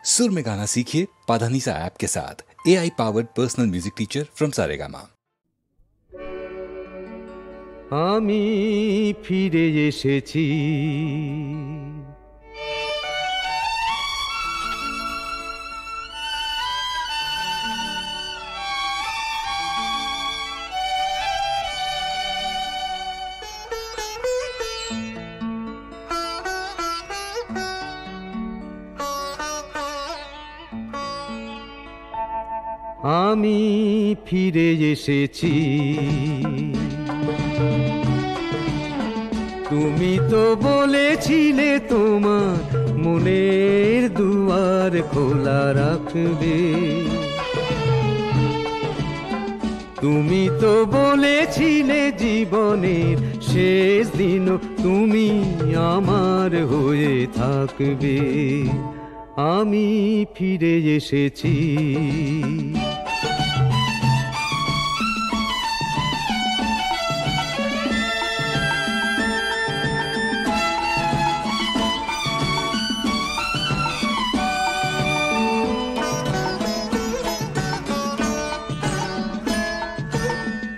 सुर में गाना सीखिए पाधानीसा ऐप के साथ। AI powered personal music teacher from Saregama. আমি ফিরে এসেছি, আমি ফিরে এসেছি। তুমি তো বলেছিলে তোমার মনের দুয়ার খোলা রাখবে, তুমি তো বলেছিলে জীবনের শেষ দিনও তুমি আমার হয়ে থাকবে। আমি ফিরে এসেছি।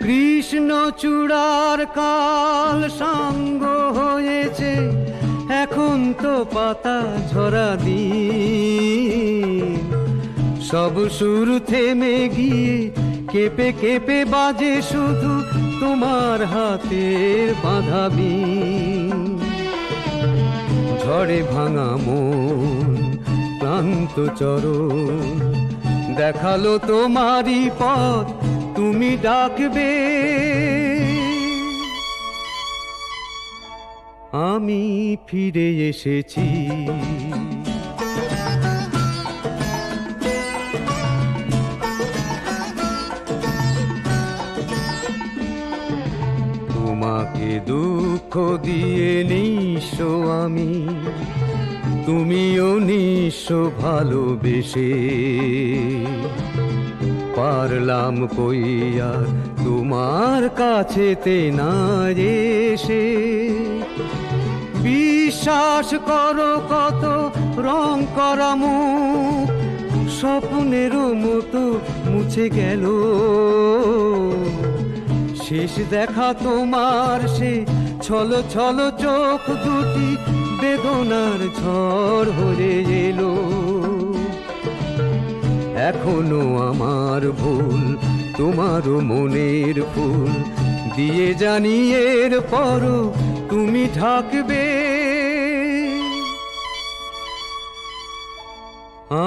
কৃষ্ণচূড়ার কাল সাঙ্গ হয়েছে, এখন তো পাতা ঝরা দিন। সব সুর থেমে গিয়ে কেঁপে কেঁপে বাজে শুধু তোমার হাতের বাঁধা বিন। ঝড়ে ভাঙা মন ক্লান্ত চরণ দেখালো তোমারই পথ, তুমি ডাকবে। আমি ফিরে এসেছি। তোমাকে দুঃখ দিয়ে নিঃস্ব আমি, তুমিও নিঃস্ব ভালোবেসে। পারলাম কই আর তোমার কাছেতে না এসে। বিশ্বাস করো কত রং করা মুখ স্বপ্নেরও মতো মুছে গেল। শেষ দেখা তোমার সে ছলো ছলো চোখ দুটি বেদনার ঝড় হয়ে এলো। এখনো আমার ভুল তোমারও মনের ফুল দিয়ে জানি এর পরও তুমি ঢাকবে।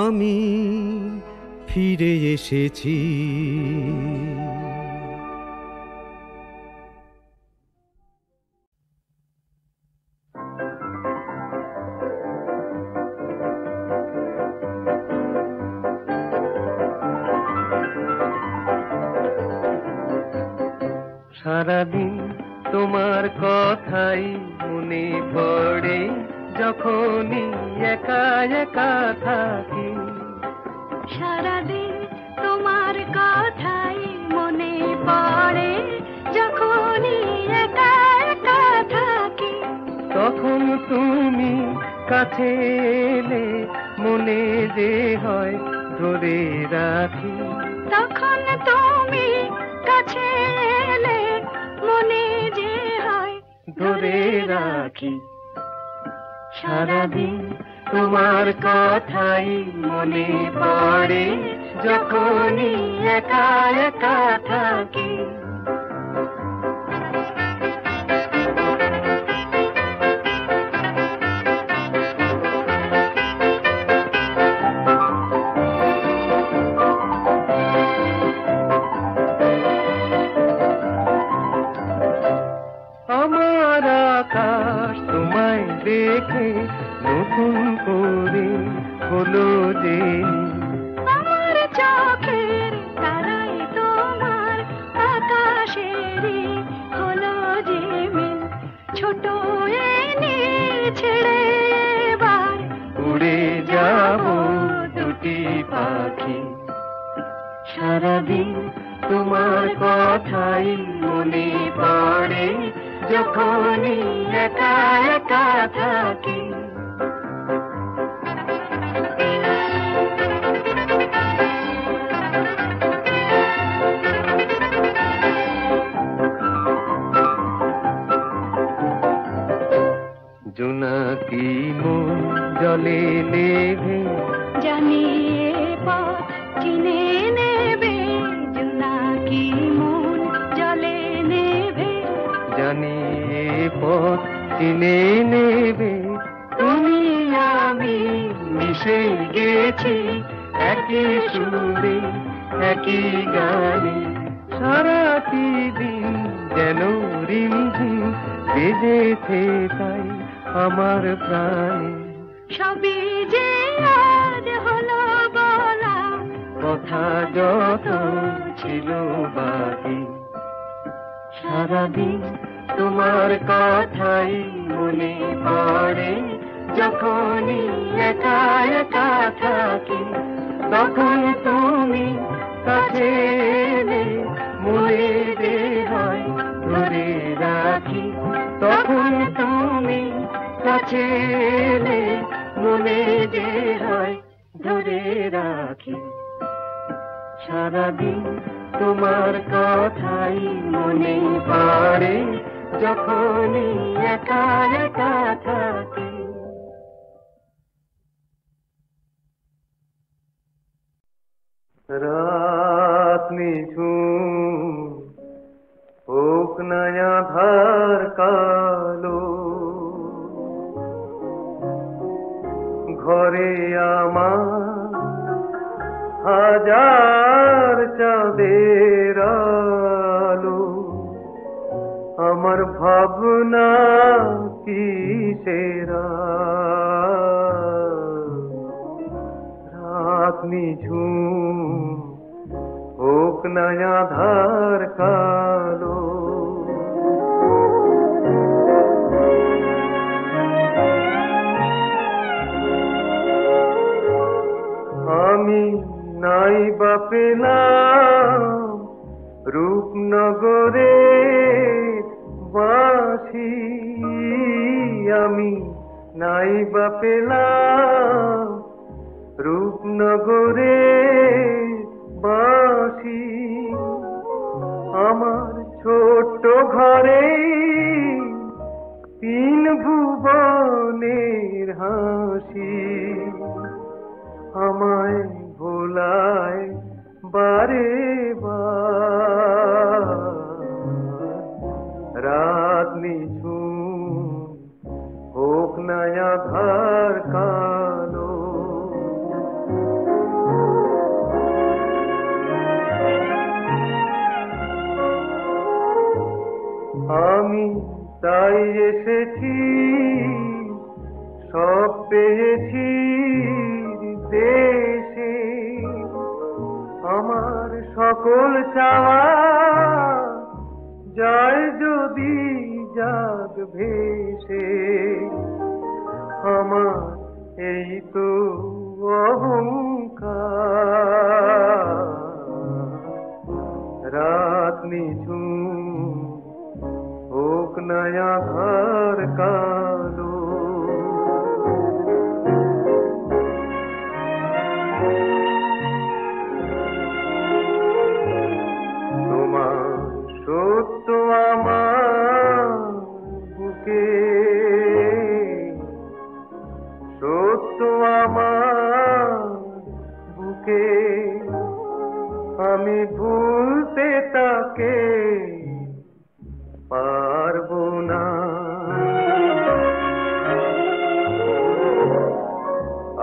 আমি ফিরে এসেছি। সারাদিন তোমার কথাই মনে পড়ে, যখনই একা একা থাকি। সারাদিন তোমার কথাই মনে পড়ে, যখনই একা একা থাকি। তখন তুমি কাছে এলে মনে যে হয় ধরে রাখি। তখন তুমি কাছে এলে মনে যে হয় ধরে রাখি। সারাদিন তোমার কথাই মনে পড়ে, যখনই একা একা থাকি। আমার আকাশ তোমায় দেখে নতুন করে হলো যে। আমার চোখের তারাই তোমার আকাশেরই হলো যে মিল। ছোট এনে ছেড়ে এবার উড়ে যাব দুটি পাখি। সারাদিন তোমার কথাই মনে পড়ে, যখনই একা একা থাকি। গেছি একই সুরে একই গানে, সারাটি দিন যেন রিমঝিম বেজেছে তাই আমার প্রাণে। সবই যে আজ হলো বলা, কথা যত ছিল বাকি, সারাদিন তোমার কথাই মনে পড়ে। যখনই একা একা থাকি তখন তুমি কাছে এলে মনে যে হয় ধরে রাখি। তখন তুমি কাছে এলে মনে যে হয় ধরে রাখি। সারাদিন তোমার কথাই মনে পড়ে যখনই একা একা থাকি। রাত নিঝুম হোক না আঁধার কালো, ঘরে আমার হাজার চাঁদের আলো। আমার ভাবনা কিসের রাত নিঝুম হোক না আঁধার কালো। আমি নাই বা পেলাম রূপনগরে বাঁশি, আমি নাই বা পেলাম রূপনগরে বাঁশি। আমার ছোট্ট ঘরে তিন ভুবনের হাসি, আমায় ভোলায় বারে বার। রাত নিঝুম হোক না আঁধার কালো। আমি তাই এসেছি সব পেয়েছি দেশে, আমার সকল চাওয়া যায় যদি যাক ভেসে। আমার এই তো অহংকার। রাত নিঝুম হোক না আঁধার কালো। তোমার সত্য আমার বুকে, সত্য আমার বুকে, আমি ভুলতে তাকে পারবো না।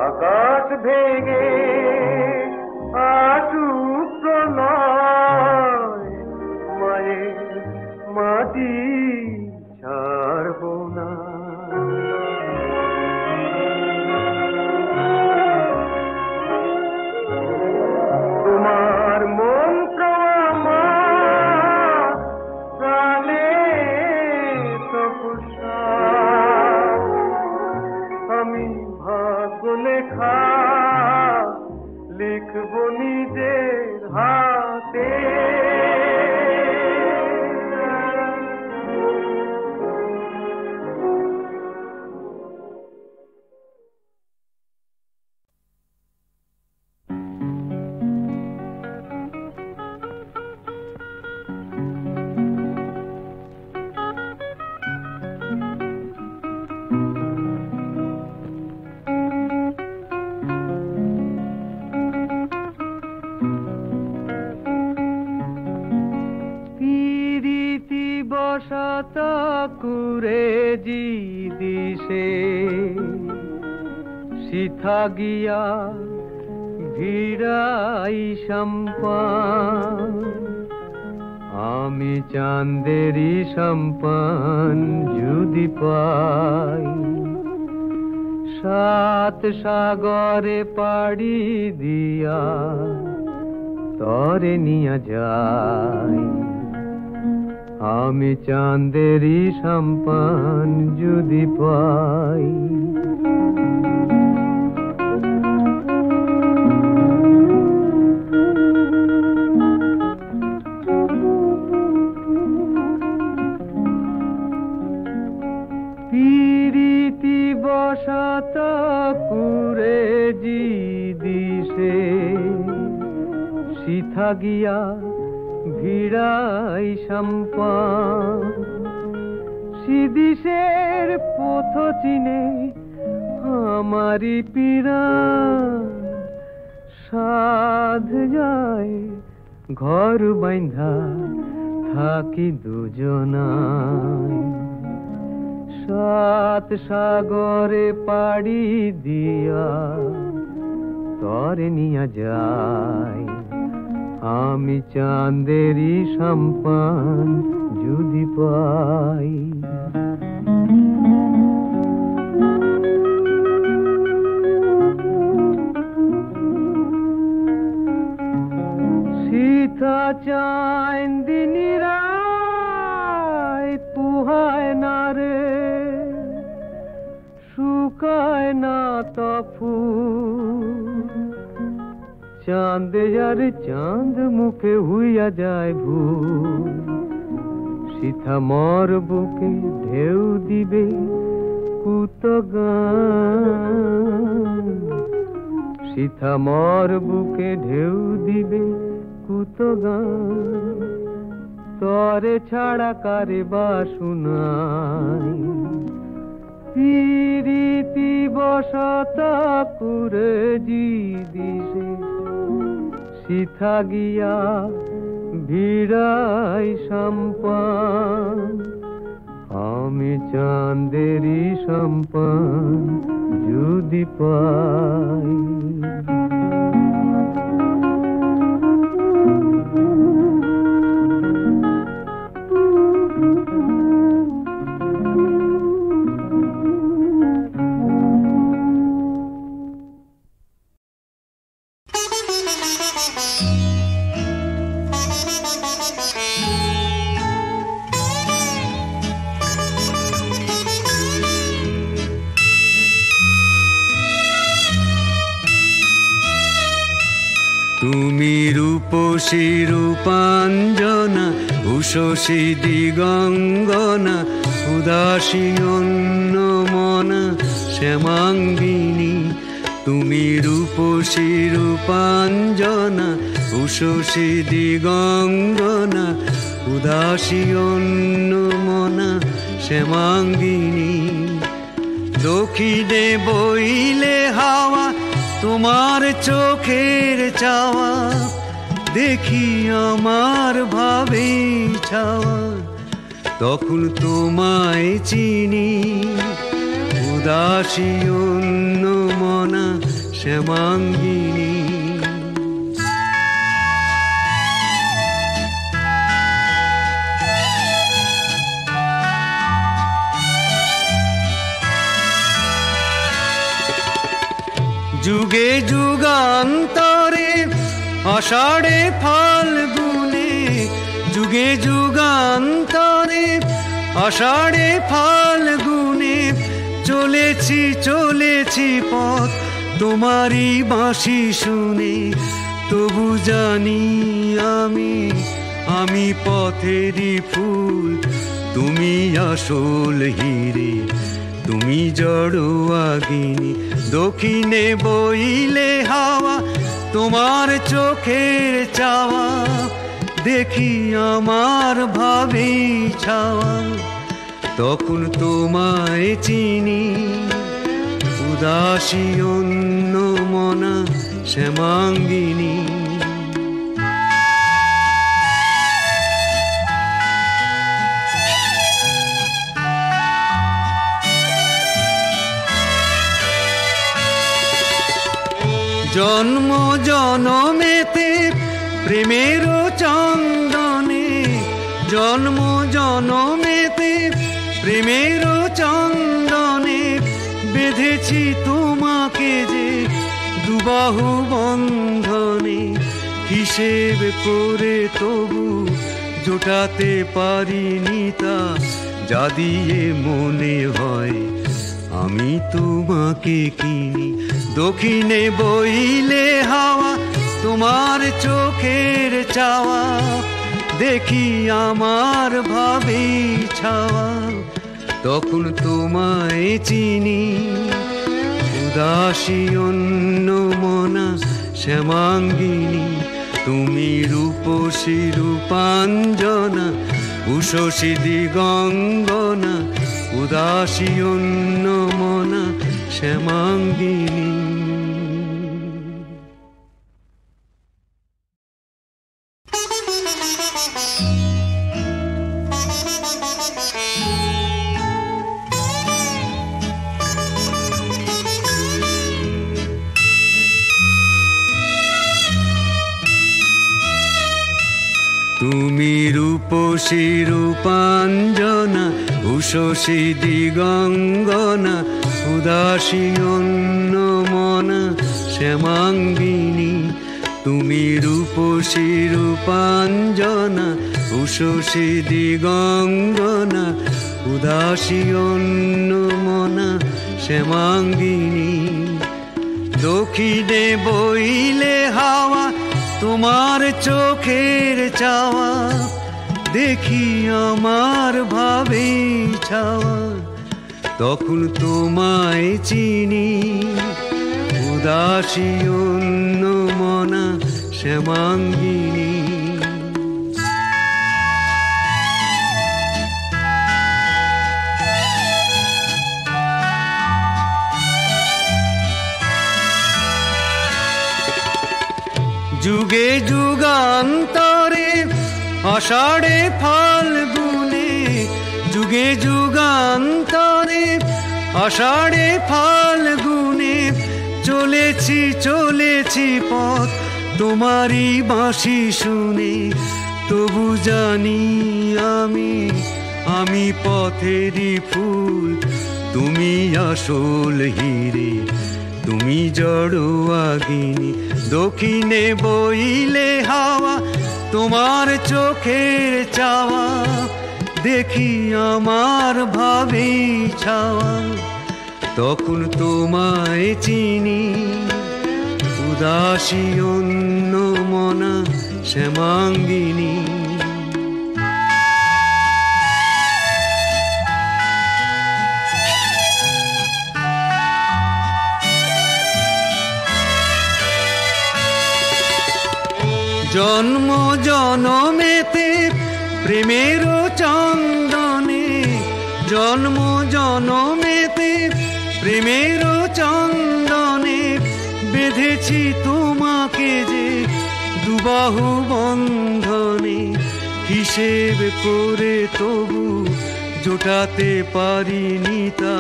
আকাশ ভেঙে আসুক প্রলয়, মায়ের মাটি ছাড়বো না। তোমার মন্ত্র আমার প্রাণে তপস্যা, আমি ভাগ্য লেখা লিখব নিজের হাতে। সিথা গিয়া ভিড়াই সম্পান আমি চাঁদেরই সম্পান যদি পাই সাত সাগরে পাড়ি দিয়া তরে নিয়া যাই আমি চাঁদেরই সম্পান যদি পাই পিরিতি বসত কুরে জি দিশে সিথা গিয়া ভিড়াই সম্পান সিদিশের পথ চিনে আমারি পীড়া সাধ যায় ঘর বাইন্ধা থাকি দুজনায় সাত সাগরে পাড়ি দিয়া তরে নিয়া যাই আমি চাঁদেরই সম্পান যদি পাই সিথা চাঁদিনী রায় পুহায় না রে শুকায় না তফু চাঁদ আর চাঁদ মুখে হইয়া যায় ভুল সিথা মর বুকে ঢেউ দিবে কুতগান সিথা মর বুকে ঢেউ দিবে কুতগান তরে ছাড়া কারে বা শুনাই পিরিতি বসত কুরে জি দিশে সিথা গিয়া ভিড়াই সম্পান আমি চাঁদেরই সম্পান যদি পাই তুমি রূপসী রূপাঞ্জনা উষসী দিগঙ্গনা উদাসী অন্নমনা শ্যামাঙ্গিনী তুমি রূপসী রূপাঞ্জনা উষসী দিগঙ্গনা উদাসী অন্নমনা শ্যামাঙ্গিনী দক্ষিণে বইলে হাওয়া তোমার চোখের চাওয়া দেখি আমার ভাবে ছাওয়া তখন তোমায় চিনি উদাসী অন্নমনা শ্যামাঙ্গিনী যুগে যুগান্তরে আষাঢ়ে ফাল্গুনে যুগে যুগান্তরে আষাঢ়ে ফাল্গুনে চলেছি চলেছি পথ তোমারই বাঁশি শুনে তবু জানি আমি পথেরই ফুল তুমি আসল হিরে তুমি জড়োয়াগিনী দক্ষিণে বইলে হাওয়া তোমার চোখের চাওয়া দেখি আমার ভাবে ছাওয়া তখন তোমায় চিনি উদাসী অন্নমনা শ্যামাঙ্গিনী জন্ম জনমেতে প্রেমের চন্দনে, জন্ম জনমেতে প্রেমের চন্দনে বেঁধেছি তোমাকে যে দুবাহু বন্ধনে। হিসেব করে তবু জোটাতে পারিনি তা, যা দিয়ে মনে হয় আমি তোমাকে কিনি। দক্ষিণে বইলে হাওয়া তোমার চোখের চাওয়া, দেখি আমার ভাবে ছাওয়া, তখন তোমায় চিনি। উদাসী অন্য মনা শ্যামাঙ্গিনী, তুমি রূপসী রূপাঞ্জনা, উষসী দিগঙ্গনা। উদাসী অন্য মনা শ্যামাঙ্গিনী। তুমি রূপসী রূপাঞ্জনা, উষসী দিগঙ্গনা। উদাসী অন্য মনা শ্যামাঙ্গিনী, তুমি রূপসী রূপাঞ্জনা, উষসী দিগঙ্গনা। উদাসী অন্য মনা শ্যামাঙ্গিনী। দক্ষিণে বইলে হাওয়া তোমার চোখের চাওয়া, দেখি আমার ভাবে ছাওয়া, তখন তোমায় চিনি। উদাসী অন্য মনা শ্যামাঙ্গিনী। যুগে যুগান্তরে আষাঢ়ে ফাল্গুনে, যুগে যুগান্তরে আষাঢ়ে ফাল্গুনে চলেছি চলেছি পথ তোমারই বাঁশি শুনে। তবু জানি আমি পথেরই ফুল, তুমি আসল হিরে, তুমি জড়োয়াগিনী। দক্ষিণে বইলে হাওয়া তোমার চোখের চাওয়া, দেখি আমার ভাবে ছাওয়া, তখন তোমায় চিনি। উদাসী অন্য মনা শ্যামাঙ্গিনী। জন্ম জনমেতে প্রেমের চন্দনে, জন্ম জনমেতে প্রেমের চন্দনে বেঁধেছি তোমাকে যে দুবাহু বন্ধনে। হিসেব করে তবু জোটাতে পারিনি তা,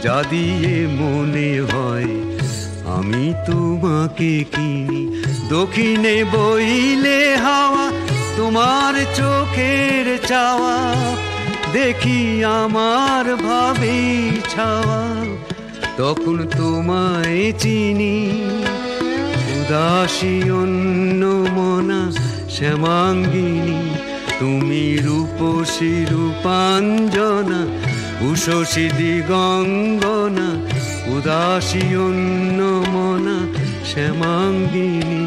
যা দিয়ে মনে হয় আমি তোমাকে কিনি। দক্ষিণে বইলে হাওয়া তোমার চোখের চাওয়া, দেখি আমার ভাবে ছাওয়া, তখন তোমায় চিনি। উদাসী অন্য মনা শ্যামাঙ্গিনী, তুমি রূপসী রূপাঞ্জনা, উষসী দিগঙ্গনা। উদাসী অন্য মনা শ্যামাঙ্গিনী।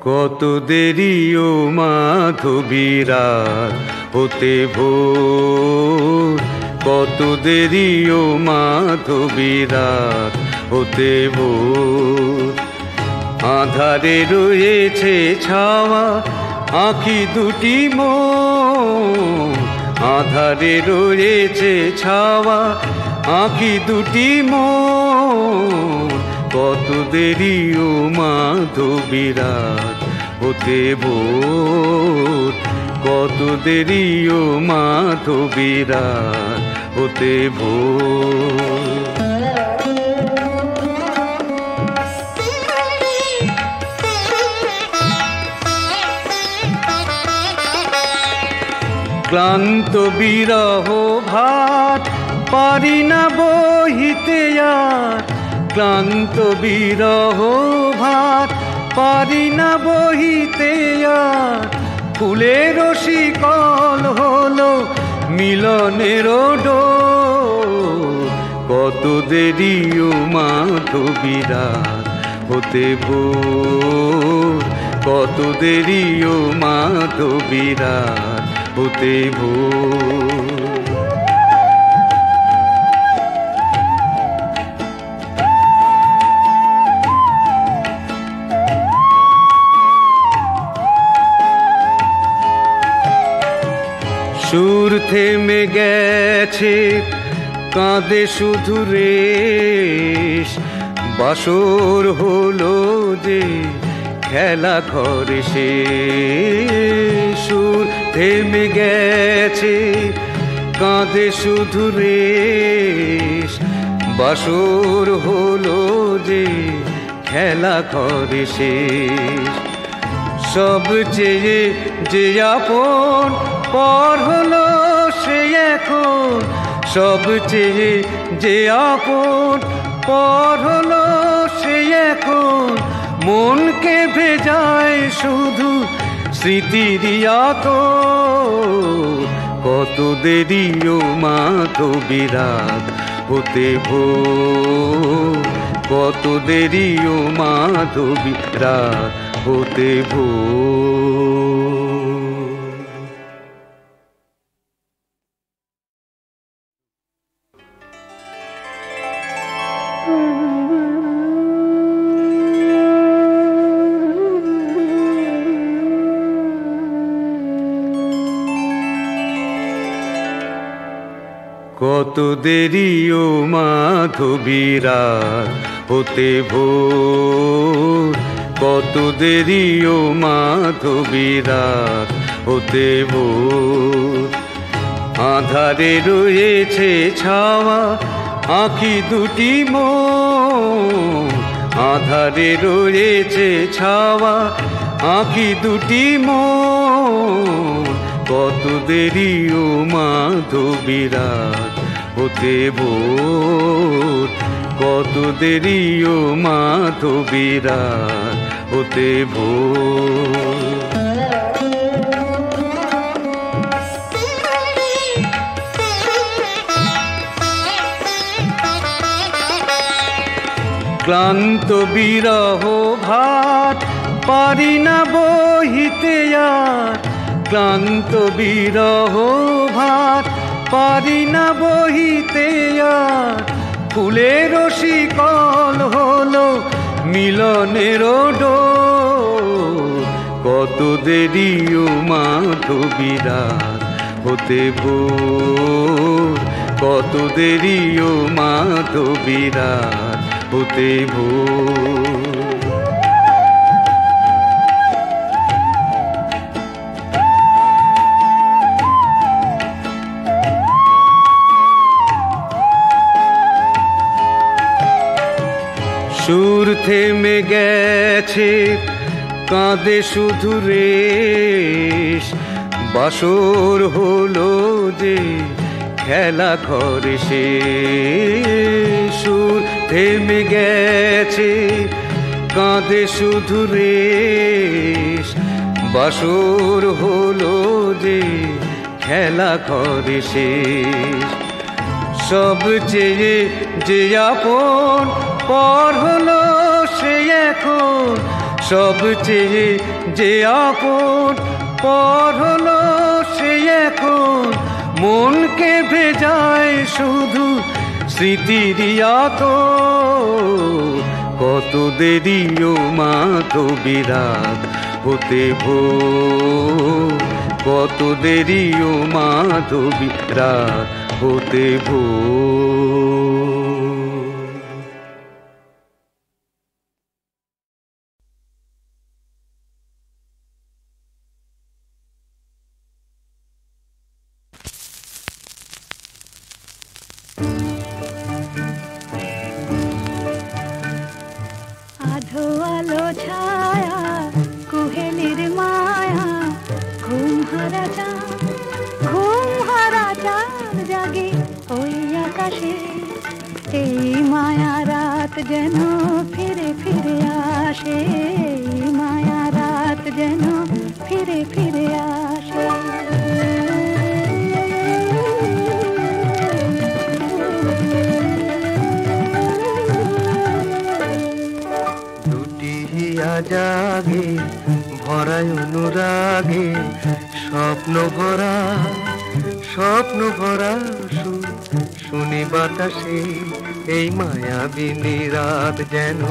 কত দেরি ও মাধবী রাত হতে ভোর, কত দেরি ও মাধবী রাত হতে ভোর। আধারে রয়েছে ছাওয়া আঁখি দুটি মোর, আধারে রয়েছে ছাওয়া আঁখি দুটি মন কত দেরি ও মাধবী রাত হতে ভোর কত দেরি ও মাধবী রাত হতে ভোর ক্লান্ত বিরহ ভাত পারি না বহিতে আর ক্লান্ত বিরহ ভাত পারি না বহিতে আর ফুলের শিকল হলো মিলনের ডোর কত দেরি ও মাধবী রাত হতে ভোর কত দেরি ও মাধবী রাত হতে ভোর সুর থেমে গেছে কাঁদে শুধু রেশ বাসর হলো যে খেলা ঘরে সে সুর থেমে গেছে কাঁদে শুধু রেশ বাসর হলো যে খেলা ঘরে শেষ সব চেয়ে যে আপন পর হলো সে এখন সব চেয়ে যে আপন পর হলো সে এখন মনকে ভেজায় শুধু স্মৃতির আতর কত দেরি ও মাধবী রাত হতে ভোর কত দেরি ও মাধবী রাত হতে ভোর কত দেরি ও মাধবী রাত হতে ভোর কত দেরি ও মাধবী রাত হতে ভোর আধারে রয়েছে ছাওয়া আঁখি দুটি মন আধারে রয়েছে ছাওয়া আঁখি দুটি মন কত দেরি ও মাধবী রাত হতে ভোর কত দেরি ও মাধবী রাত হতে ভোর ক্লান্ত বিরহ ভাত পারি না বহিতে আর ক্লান্ত বিরহ ভাত পারি না বহিতে আর ফুলের শিকল হলো মিলনের ডোর কত দেরি ও মাধবী রাত হতে ভোর কত দেরি ও মাধবী রাত হতে ভোর সুর থেমে গেছে কাঁদে শুধু রেশ বাসর হলো যে খেলা ঘরে সে সুর থেমে গেছে কাঁদে শুধু রেশ বাসর হলো যে খেলা ঘরে শেষ সব চেয়ে যে আপন পর হলো সে এখন সব চেয়ে যে আপন পর হলো সে এখন মনকে ভেজায় শুধু স্মৃতির আতর কত দেরি ও মাধবী রাত হতে ভোর কত দেরি ও মাধবী রাত হতে ভোর। আধো আলো ছায়া কুহেলির মায়া ঘুম হারা চাঁদ জাগে ওই আকাশে। এই মায়া রাত যেন ফিরে ফিরে আসে, এই মায়া রাত যেন ফিরে ফিরে আসে। জাগে ভরায় অনুরাগে স্বপ্ন ভরা শুনি বাতাসে। এই মায়াবিনী রাত যেন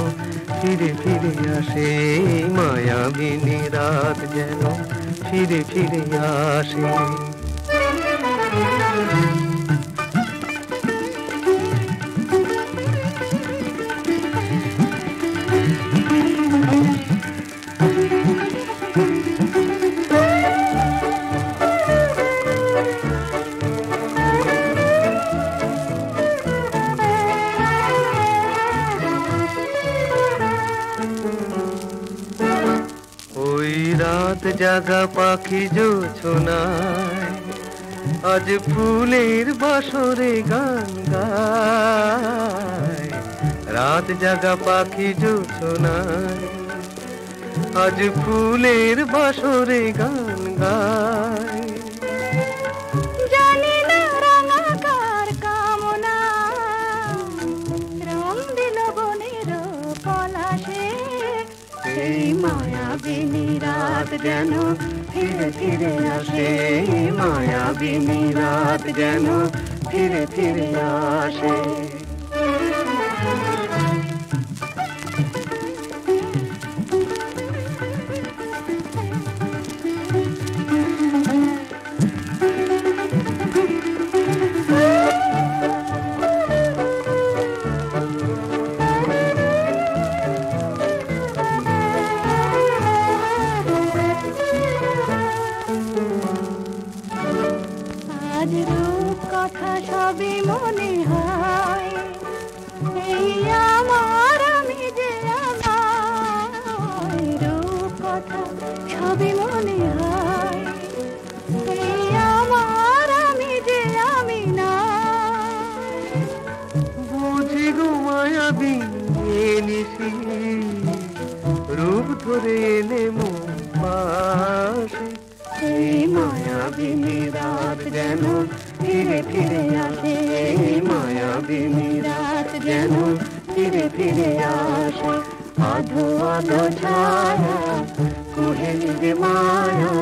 ফিরে ফিরে আসে, এই মায়াবিনী রাত যেন ফিরে ফিরে আসে। জাগা পাখি জোছনায় আজ ফুলের বাসরে গান গায়। রাত জাগা পাখি জোছনায় আজ ফুলের বাসরে গান গায়। জানি না রাঙাকার কামনা রং দিল বনের পলাশে। এই মায়াবিনী রাত যেন ফিরে ফিরে আসে, মায়াবিনী রাত যেন ফিরে ফিরে আসে। আজ রূপ কথা সবই মনে হয়, এই আমার আমি যে আমার। রূপ কথা সবই মনে হয়, এই আমার আমি যে আমি না। বুঝি গো মায়াবিনী নিশি রূপ ধরে এনে মন পাশে। এই মায়াবিনী রাত যেন ফিরে ফিরে আসে, এই মায়াবিনী রাত যেন ফিরে ফিরে আসে। আধো আধো ছায়া কুহেলির মায়া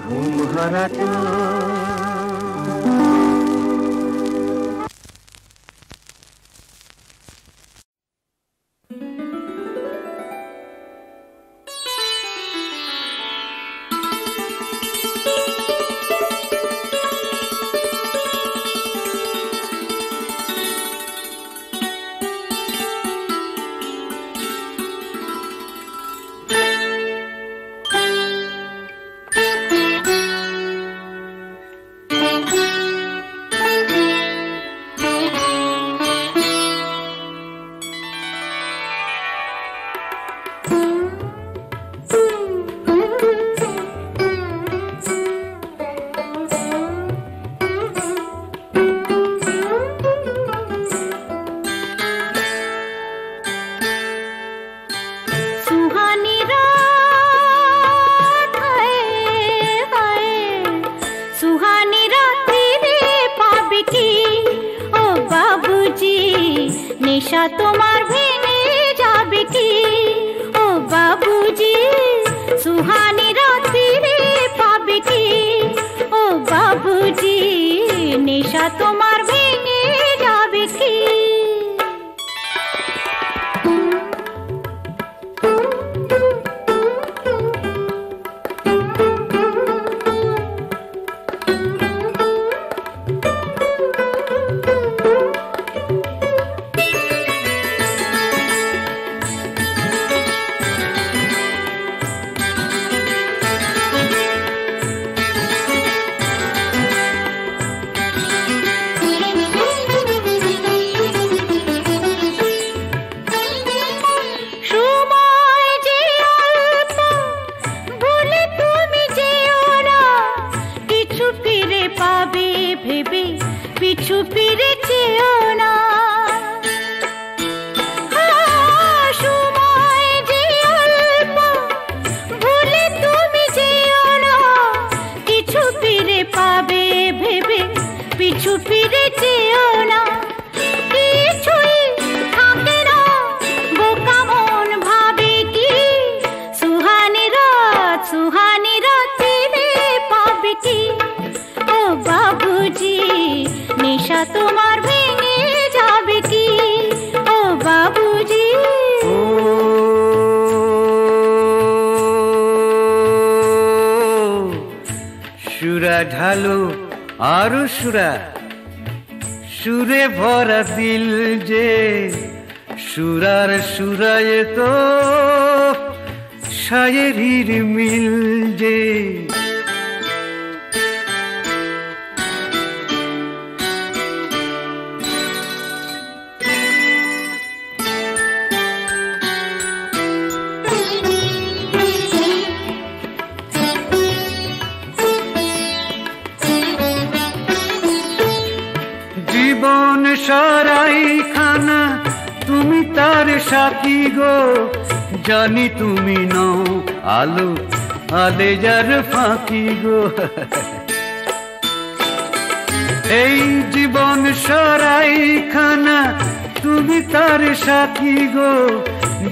ঘুম হারা চাঁদ। নেশা তোমার ভেঙে যাবে কি ও বাবুজি, সুহানি রাত্রিরে পাবে কি ও বাবুজি, নেশা তোমার ভেঙে যাবে কি। ঢালো আরো সুরা, সুরে ভরা দিল যে সুরার সুরায় তো শায়েরির মিল যে। জীবন সারাই খানা তুমি তার সাথী গো, জানি তুমি নও আলো আলে যার ফাঁকি গো। এই জীবন সারাই খানা তুমি তার সাথী গো,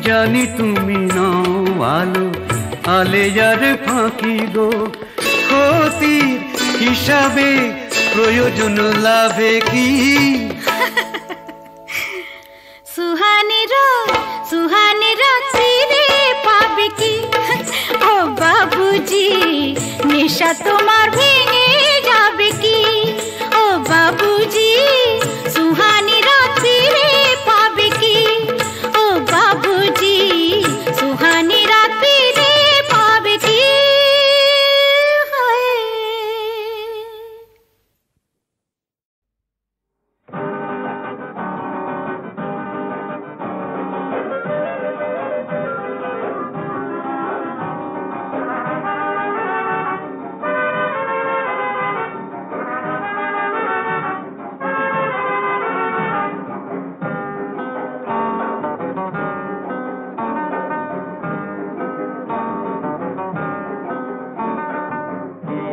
জানি তুমি নও আলো আলে যার ফাঁকি গো। ক্ষতির হিসাবে প্রয়োজন লাভে কি, সুহানি রাত্রিরে পাবে কি। ও বাবুজি নেশা তোমার ভেঙে যাবে কি। ও বাবুজি সুহানি রাত্রিরে পাবে কি। ও বাবুজি সুহানি রাত্রিরে পাবে কি।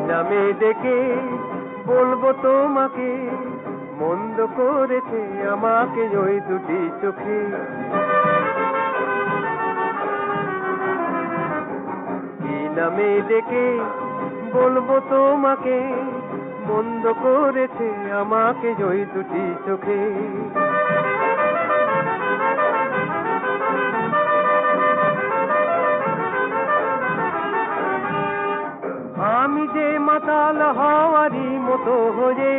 নামে ডেকে বলবো তোমাকে, মন্দ করেছে আমাকে ওই দুটি চোখে। কি নামে ডেকে বলবো তোমাকে, মন্দ করেছে আমাকে ওই দুটি চোখে। আমি যে মাতাল হওয়ারই মতো হয়ে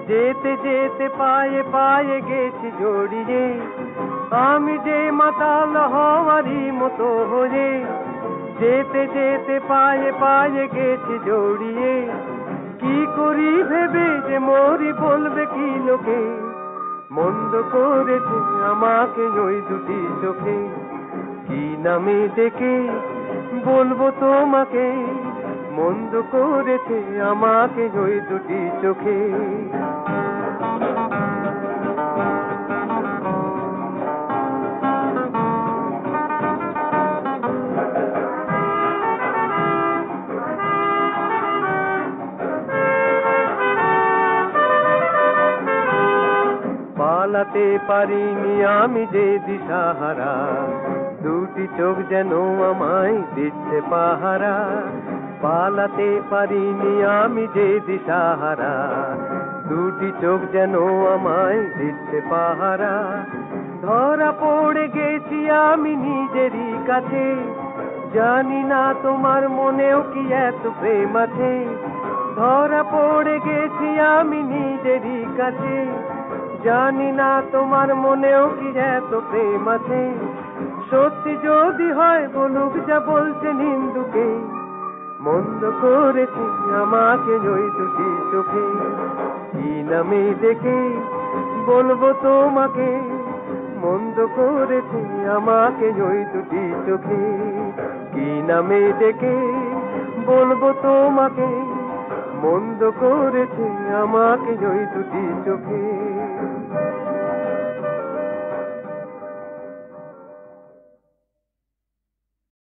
যেতে যেতে পায়ে পায়ে গেছি জড়িয়ে। আমি যে মাতাল হওয়ারই মতো হয়ে যেতে যেতে পায়ে পায়ে গেছি জড়িয়ে। কি করি ভেবে যে মরি বলবে কি লোকে, মন্দ করেছে আমাকে ওই দুটি চোখে। কি নামে ডেকে বলবো তোমাকে, মন্দ করেছে আমাকে ওই দুটি চোখে। পালাতে পারিনি আমি যে দিশাহারা, দুটি চোখ যেন আমায় দিচ্ছে পাহারা। পালাতে পারিনি আমি যে দিশাহারা, দুটি চোখ যেন আমায় দিচ্ছে পাহারা। ধরা পড়ে গেছি আমি নিজেরই কাছে, জানি না তোমার মনেও কি এত প্রেম আছে। ধরা পড়ে গেছি আমি নিজেরই কাছে, জানি না তোমার মনেও কি এত প্রেম আছে। সত্যি যদি হয় বলুক যা বলছে নিন্দুকে, মন্দ করেছি আমাকে ওই দুটি চোখে। কি নামে ডেকে বলবো তোমাকে, মন্দ করেছি আমাকে ওই দুটি চোখে। কি নামে ডেকে বলবো তোমাকে, মন্দ করেছি আমাকে ওই দুটি চোখে।